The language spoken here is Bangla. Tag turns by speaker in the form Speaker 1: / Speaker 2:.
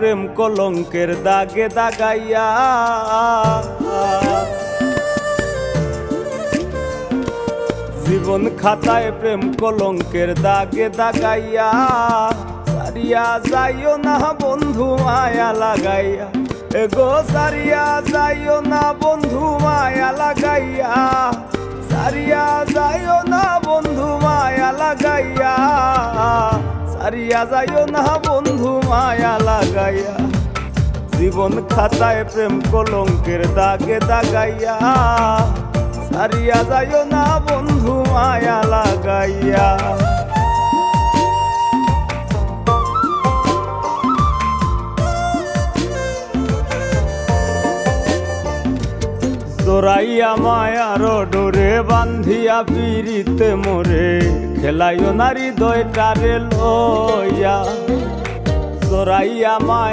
Speaker 1: প্রেম কলঙ্কের দাগে দাগাইয়া, জীবন খাতায় প্রেম কলঙ্কের দাগে দাগাইয়া, সারিয়া যাইও না বন্ধু মায়া লাগাইয়া, এগো সারিয়া যাইও না বন্ধু মায়া লাগাইয়া, সারিয়া যাইও না বন্ধু মায়া লাগাইয়া, সারিয়া যাইও না বন্ধু মায়া লাগাইয়া, জীবন খাতায় প্রেম কলঙ্কের দাগে দাগাইয়া, সারিয়া যাইও না বন্ধু মায়া লাগাইয়া। জোরাইয়া মায়ার ডোরে বান্ধিয়া পিরিতে মোরে, খেলাইও নারী দয়টারে লইয়া, জোরাইয়া মায়া